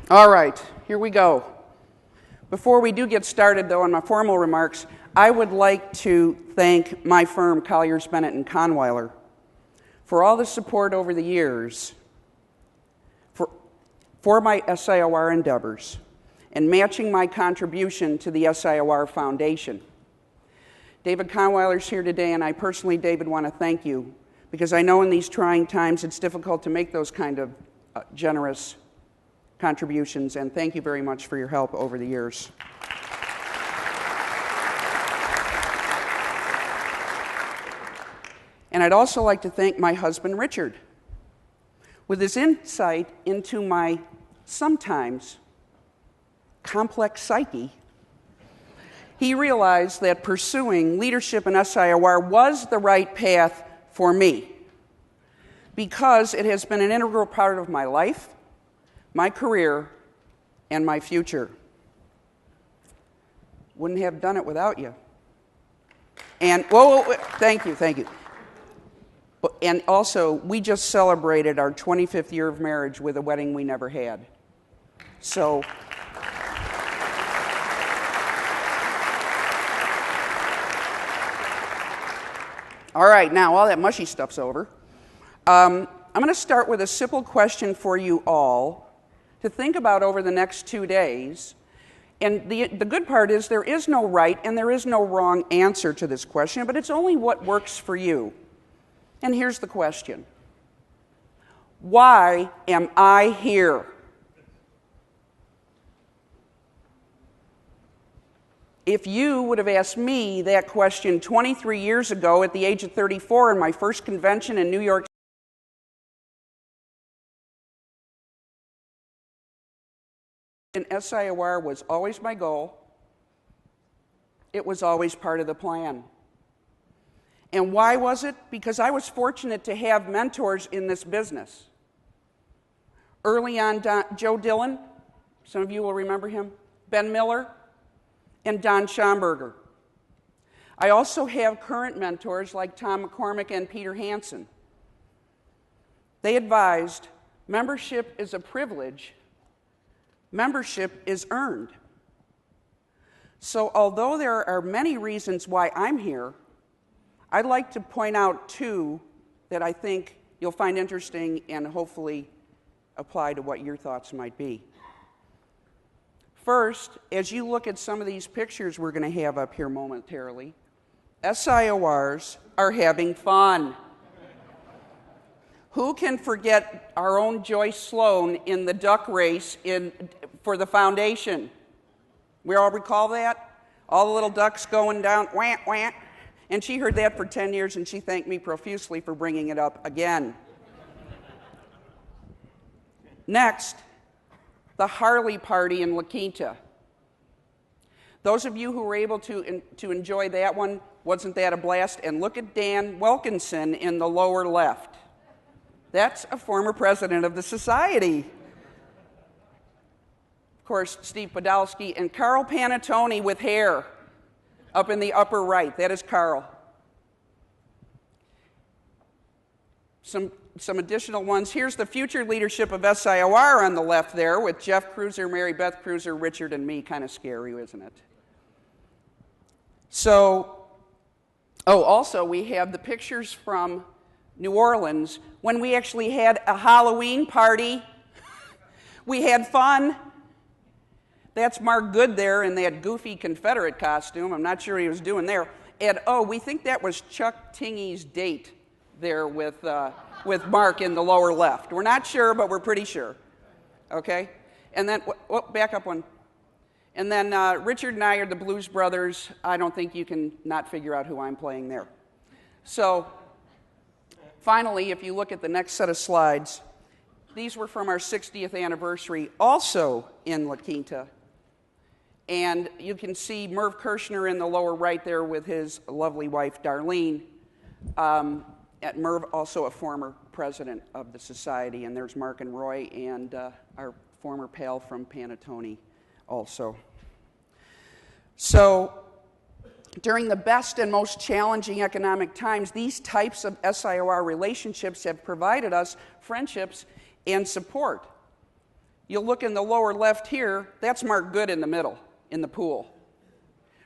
All right, here we go. Before we do get started, though, on my formal remarks, I would like to thank my firm, Colliers, Bennett & Conweiler, for all the support over the years for my SIOR endeavors and matching my contribution to the SIOR Foundation. David Conweiler's here today, and I personally, David, want to thank you because I know in these trying times it's difficult to make those kind of generous contributions, and thank you very much for your help over the years. And I'd also like to thank my husband, Richard. With his insight into my sometimes complex psyche, he realized that pursuing leadership in SIOR was the right path for me because it has been an integral part of my life, my career, and my future. Wouldn't have done it without you. And, thank you. And also, we just celebrated our 25th year of marriage with a wedding we never had. So, all right, now all that mushy stuff's over. I'm going to start with a simple question for you all to think about over the next 2 days. And the good part is there is no right and there is no wrong answer to this question, but it's only what works for you. And here's the question. Why am I here? If you would have asked me that question 23 years ago at the age of 34 in my first convention in New York City, SIOR was always my goal. It was always part of the plan. And why was it? Because I was fortunate to have mentors in this business. Early on, Joe Dillon, some of you will remember him, Ben Miller, and Don Schomburger. I also have current mentors like Tom McCormick and Peter Hansen. They advised, membership is a privilege, membership is earned. So although there are many reasons why I'm here, I'd like to point out two that I think you'll find interesting and hopefully apply to what your thoughts might be. First, as you look at some of these pictures we're going to have up here momentarily, SIORs are having fun. Who can forget our own Joyce Sloan in the duck race for the foundation? We all recall that? All the little ducks going down, wah, wah. And she heard that for 10 years, and she thanked me profusely for bringing it up again. Next, the Harley Party in La Quinta. Those of you who were able to enjoy that one, wasn't that a blast? And look at Dan Wilkinson in the lower left. That's a former president of the society. Of course, Steve Podolsky and Carl Panettone with hair. Up in the upper right, that is Carl. Some additional ones. Here's the future leadership of SIOR on the left there with Jeff Cruiser, Mary Beth Cruiser, Richard, and me. Kind of scary, isn't it? So, also we have the pictures from New Orleans when we actually had a Halloween party. We had fun. That's Mark Good there in that goofy Confederate costume. I'm not sure what he was doing there. And we think that was Chuck Tingey's date there with Mark in the lower left. We're not sure, but we're pretty sure. Okay? And then, back up one. And then Richard and I are the Blues Brothers. I don't think you can not figure out who I'm playing there. So, finally, if you look at the next set of slides, these were from our 60th anniversary, also in La Quinta. And you can see Merv Kirshner in the lower right there with his lovely wife, Darlene. Merv, also a former president of the society. And there's Mark and Roy and our former pal from Panettone also. So during the best and most challenging economic times, these types of SIOR relationships have provided us friendships and support. You'll look in the lower left here, that's Mark Good in the middle, in the pool.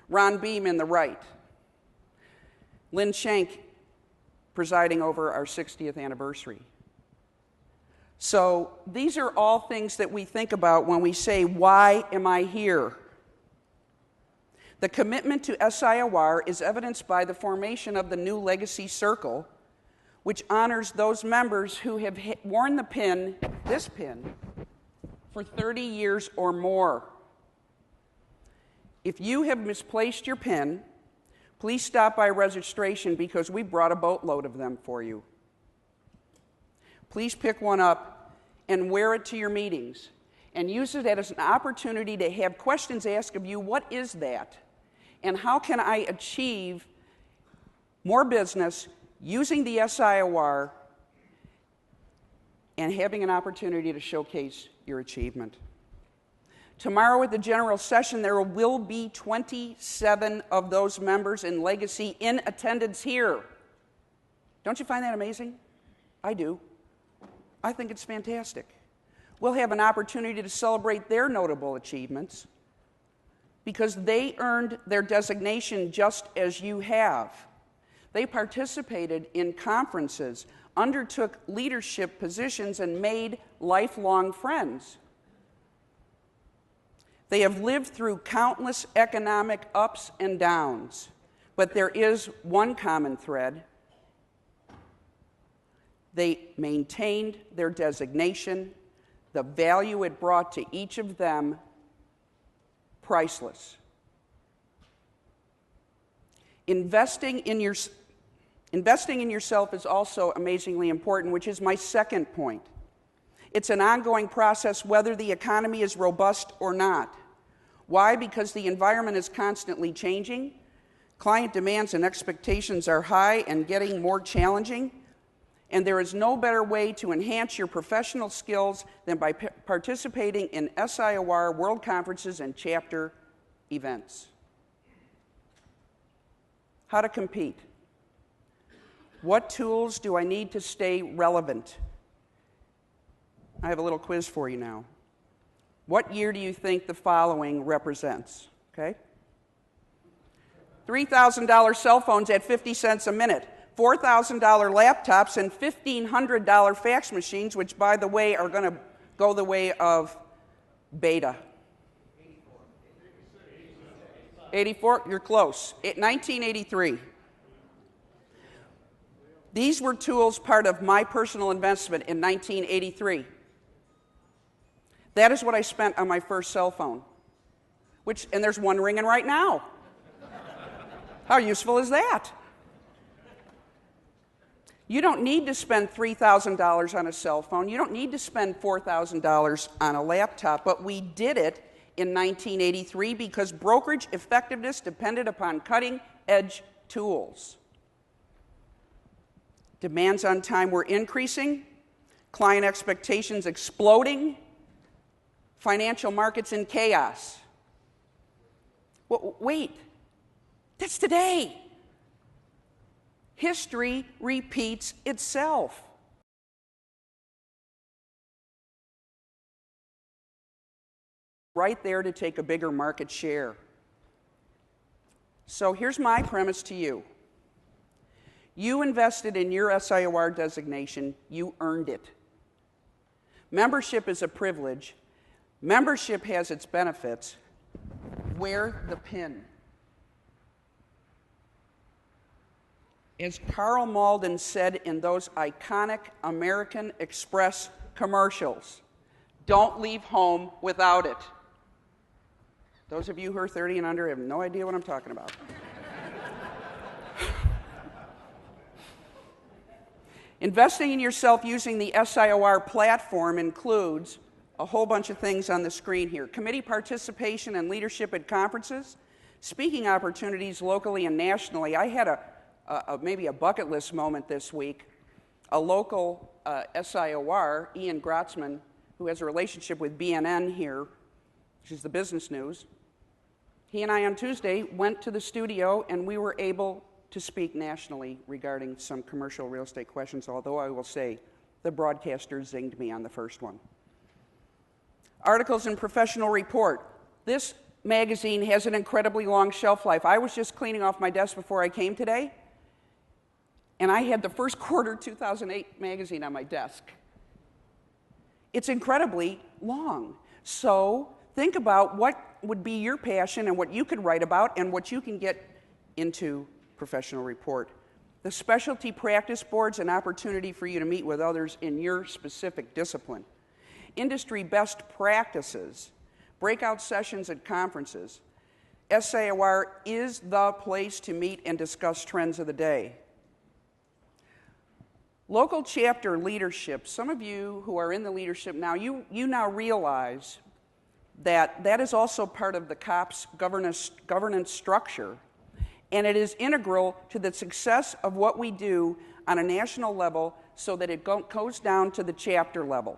Ron Beam in the right. Lynn Shank presiding over our 60th anniversary. So these are all things that we think about when we say, why am I here? The commitment to SIOR is evidenced by the formation of the new Legacy Circle, which honors those members who have worn the pin, this pin, for 30 years or more. If you have misplaced your pin, please stop by registration because we brought a boatload of them for you. Please pick one up and wear it to your meetings and use it as an opportunity to have questions asked of you. What is that? And how can I achieve more business using the SIOR and having an opportunity to showcase your achievement? Tomorrow at the general session, there will be 27 of those members in Legacy in attendance here. Don't you find that amazing? I do. I think it's fantastic. We'll have an opportunity to celebrate their notable achievements because they earned their designation just as you have. They participated in conferences, undertook leadership positions, and made lifelong friends. They have lived through countless economic ups and downs, but there is one common thread. They maintained their designation, the value it brought to each of them, priceless. Investing in yourself is also amazingly important, which is my second point. It's an ongoing process whether the economy is robust or not. Why? Because the environment is constantly changing. Client demands and expectations are high and getting more challenging. And there is no better way to enhance your professional skills than by participating in SIOR World Conferences and chapter events. How to compete. What tools do I need to stay relevant? I have a little quiz for you now. What year do you think the following represents? Okay? $3,000 cell phones at 50 cents a minute, $4,000 laptops, and $1,500 fax machines, which, by the way, are going to go the way of beta. 84? You're close. 1983. These were tools part of my personal investment in 1983. That is what I spent on my first cell phone, and there's one ringing right now. How useful is that? You don't need to spend $3,000 on a cell phone. You don't need to spend $4,000 on a laptop, but we did it in 1983 because brokerage effectiveness depended upon cutting-edge tools. Demands on time were increasing, client expectations exploding, financial markets in chaos. Wait, that's today. History repeats itself. Right there to take a bigger market share. So here's my premise to you. You invested in your SIOR designation, you earned it. Membership is a privilege. Membership has its benefits. Wear the pin. As Karl Malden said in those iconic American Express commercials, don't leave home without it. Those of you who are 30 and under have no idea what I'm talking about. Investing in yourself using the SIOR platform includes a whole bunch of things on the screen here. Committee participation and leadership at conferences, speaking opportunities locally and nationally. I had maybe a bucket list moment this week. A local SIOR, Ian Grotzman, who has a relationship with BNN here, which is the business news, he and I on Tuesday went to the studio and we were able to speak nationally regarding some commercial real estate questions, although I will say the broadcaster zinged me on the first one. Articles and Professional Report. This magazine has an incredibly long shelf life. I was just cleaning off my desk before I came today, and I had the first quarter 2008 magazine on my desk. It's incredibly long. So think about what would be your passion and what you could write about and what you can get into Professional Report. The specialty practice boards, an opportunity for you to meet with others in your specific discipline. Industry best practices, breakout sessions at conferences. SIOR is the place to meet and discuss trends of the day. Local chapter leadership. Some of you who are in the leadership now, you now realize that that is also part of the COPS governance structure, and it is integral to the success of what we do on a national level so that it goes down to the chapter level.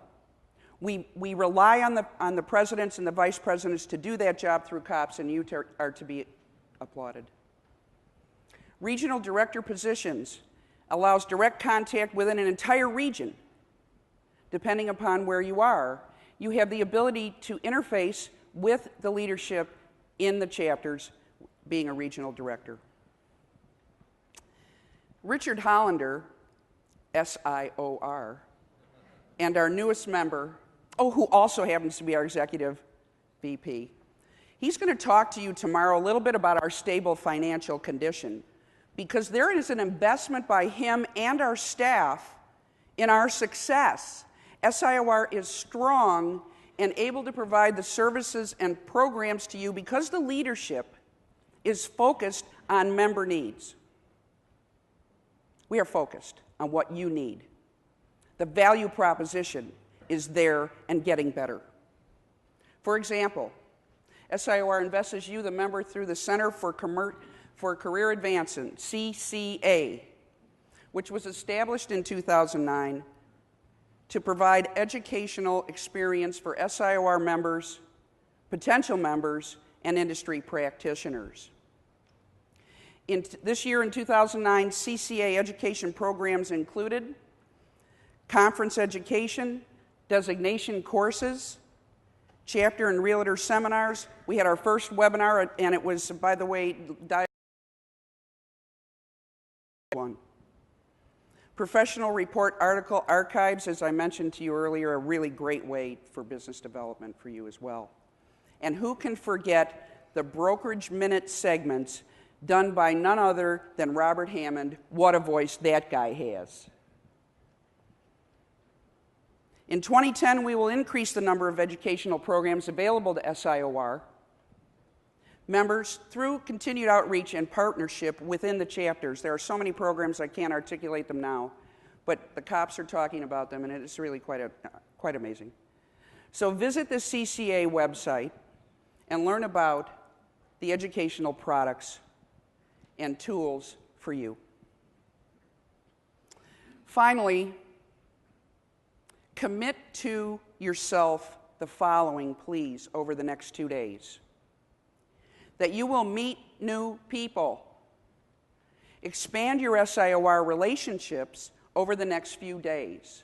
We rely on the presidents and the vice presidents to do that job through COPS, and you are to be applauded. Regional director positions allows direct contact within an entire region. Depending upon where you are, you have the ability to interface with the leadership in the chapters, being a regional director. Richard Hollander, SIOR, and our newest member, who also happens to be our executive VP, he's going to talk to you tomorrow a little bit about our stable financial condition, because there is an investment by him and our staff in our success. SIOR is strong and able to provide the services and programs to you because the leadership is focused on member needs. We are focused on what you need. The value proposition is there and getting better. For example, SIOR invests you, the member, through the Center for Career Advancement, CCA, which was established in 2009 to provide educational experience for SIOR members, potential members, and industry practitioners. This year in 2009, CCA education programs included conference education, designation courses, chapter and realtor seminars. We had our first webinar, and it was, by the way, one. Professional Report article archives, as I mentioned to you earlier, a really great way for business development for you as well. And who can forget the brokerage minute segments done by none other than Robert Hammond? What a voice that guy has. In 2010, we will increase the number of educational programs available to SIOR members through continued outreach and partnership within the chapters. There are so many programs I can't articulate them now, but the cops are talking about them, and it is really quite amazing. So visit the CCA website and learn about the educational products and tools for you. Finally, commit to yourself the following, please, over the next 2 days. That you will meet new people. Expand your SIOR relationships over the next few days.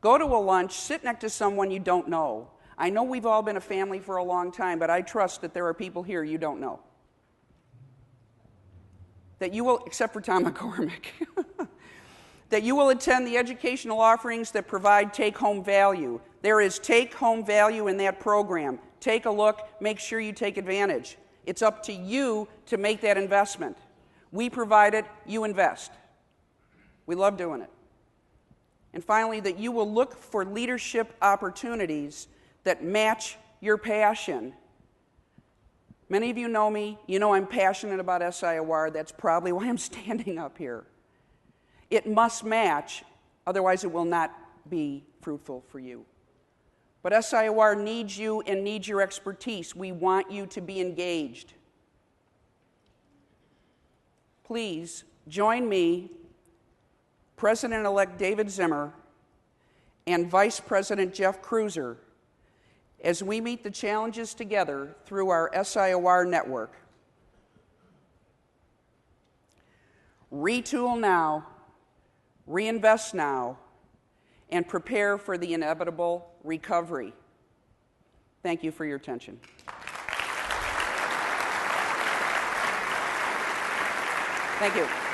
Go to a lunch, sit next to someone you don't know. I know we've all been a family for a long time, but I trust that there are people here you don't know. That you will, except for Tom McCormick, that you will attend the educational offerings that provide take-home value. There is take-home value in that program. Take a look, make sure you take advantage. It's up to you to make that investment. We provide it, you invest. We love doing it. And finally, that you will look for leadership opportunities that match your passion. Many of you know me, you know I'm passionate about SIOR. That's probably why I'm standing up here. It must match, otherwise it will not be fruitful for you. But SIOR needs you and needs your expertise. We want you to be engaged. Please join me, President-elect David Zimmer, and Vice President Jeff Cruiser as we meet the challenges together through our SIOR network. Retool now, reinvest now, and prepare for the inevitable recovery. Thank you for your attention. Thank you.